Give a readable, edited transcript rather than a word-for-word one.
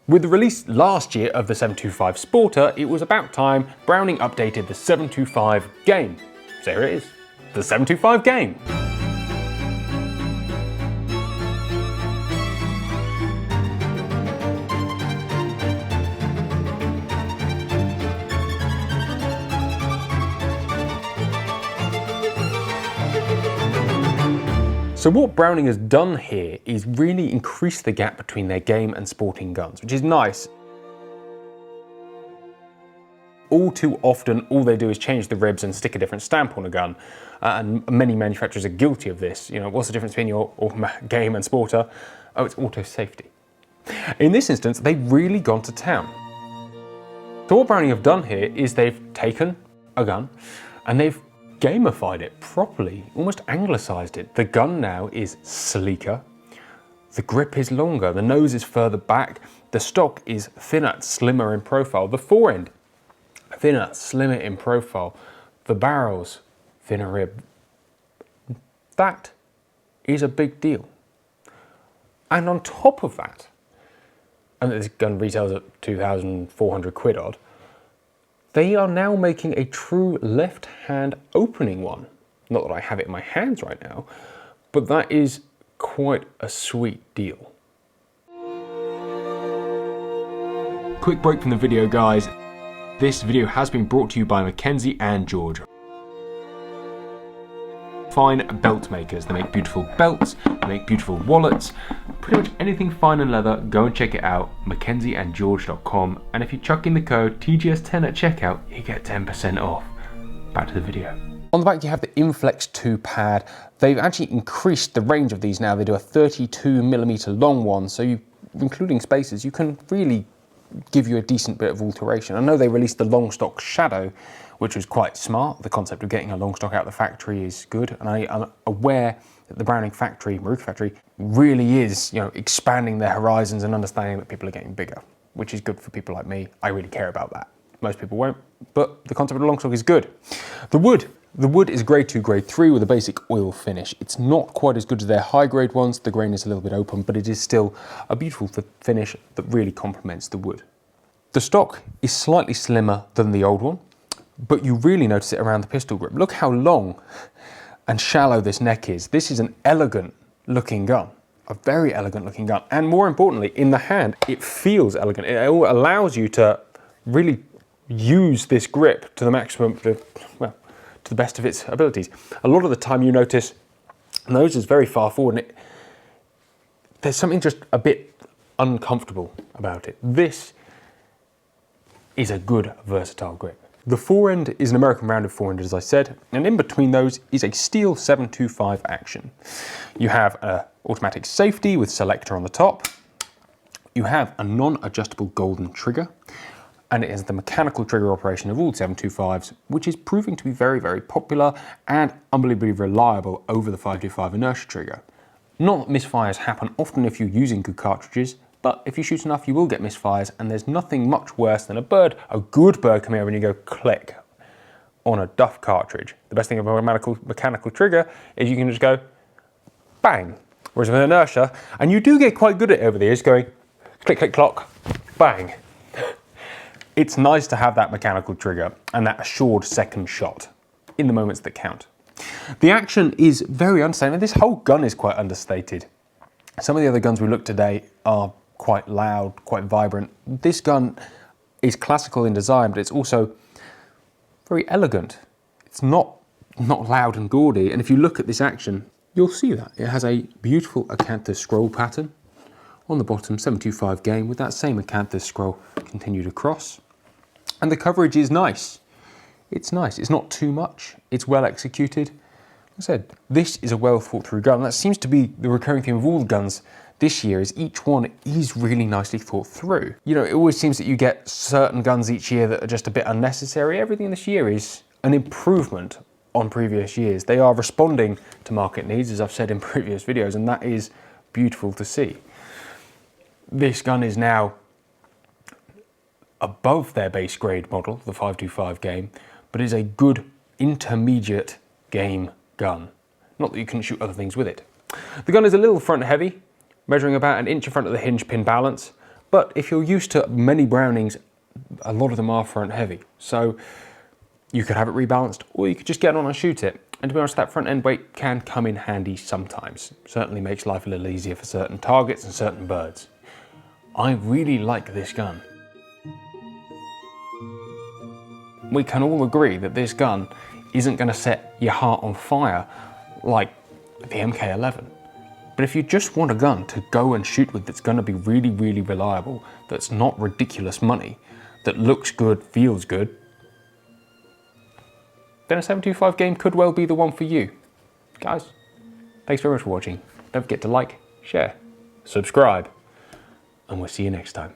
With the release last year of the 725 Sporter, it was about time Browning updated the 725 game. So here it is, the 725 game. So what Browning has done here is really increase the gap between their game and sporting guns, which is nice. All too often, all they do is change the ribs and stick a different stamp on a gun. And many manufacturers are guilty of this. You know, what's the difference between your game and sporter? Oh, it's auto safety. In this instance, they've really gone to town. So what Browning have done here is they've taken a gun and they've gamified it properly, almost anglicized it. The gun now is sleeker, the grip is longer, the nose is further back, the stock is thinner, slimmer in profile, the forend thinner, slimmer in profile, the barrels thinner rib. That is a big deal. And on top of that, and this gun retails at 2,400 quid odd, they are now making a true left-hand opening one. Not that I have it in my hands right now, but that is quite a sweet deal. Quick break from the video, guys. This video has been brought to you by Mackenzie and George. Fine belt makers. They make beautiful belts, they make beautiful wallets, pretty much anything fine and leather. Go and check it out, mackenzieandgeorge.com, and if you chuck in the code TGS10 at checkout, you get 10% off. Back to the video. On the back you have the Inflex 2 pad. They've actually increased the range of these now. They do a 32mm long one, so you, including spacers, you can really give you a decent bit of alteration. I know they released the long stock Shadow, which was quite smart. The concept of getting a long stock out of the factory is good, and I am aware that the Browning factory, Maruka factory, really is, you know, expanding their horizons and understanding that people are getting bigger, which is good for people like me. I really care about that. Most people won't, but the concept of a long stock is good. The wood is grade 2, grade 3 with a basic oil finish. It's not quite as good as their high grade ones. The grain is a little bit open, but it is still a beautiful finish that really complements the wood. The stock is slightly slimmer than the old one, but you really notice it around the pistol grip. Look how long and shallow this neck is. This is an elegant looking gun, a very elegant looking gun. And more importantly, in the hand, it feels elegant. It allows you to really use this grip to the maximum, well, to the best of its abilities. A lot of the time you notice the nose is very far forward and there's something just a bit uncomfortable about it. This is a good versatile grip. The forend is an American rounded forend, as I said, and in between those is a steel 725 action. You have an automatic safety with selector on the top. You have a non-adjustable golden trigger, and it is the mechanical trigger operation of all 725s, which is proving to be very, very popular and unbelievably reliable over the 525 inertia trigger. Not that misfires happen often if you're using good cartridges, but if you shoot enough, you will get misfires, and there's nothing much worse than a good bird coming over and you go click on a duff cartridge. The best thing about a mechanical trigger is you can just go bang. Whereas with inertia, and you do get quite good at it over the years, going click, click, clock, bang. It's nice to have that mechanical trigger and that assured second shot in the moments that count. The action is very understated. This whole gun is quite understated. Some of the other guns we looked today are quite loud, quite vibrant. This gun is classical in design, but it's also very elegant. It's not loud and gaudy, and if you look at this action, you'll see that. It has a beautiful acanthus scroll pattern on the bottom, 725 game, with that same acanthus scroll continued across. And the coverage is nice. It's nice. It's not too much. It's well executed. Like I said, this is a well thought through gun. That seems to be the recurring theme of all the guns this year, is each one is really nicely thought through. You know, it always seems that you get certain guns each year that are just a bit unnecessary. Everything this year is an improvement on previous years. They are responding to market needs, as I've said in previous videos, and that is beautiful to see. This gun is now above their base grade model, the 525 game, but is a good intermediate game gun. Not that you can shoot other things with it. The gun is a little front heavy, measuring about an inch in front of the hinge pin balance, But if you're used to many Brownings, a lot of them are front heavy. So you could have it rebalanced, or you could just get on and shoot it. And to be honest, that front end weight can come in handy sometimes. Certainly makes life a little easier for certain targets and certain birds. I really like this gun. We can all agree that this gun isn't going to set your heart on fire like the MK11. But if you just want a gun to go and shoot with that's going to be really, really reliable, that's not ridiculous money, that looks good, feels good, then a 725 game could well be the one for you. Guys, thanks very much for watching. Don't forget to like, share, subscribe, and we'll see you next time.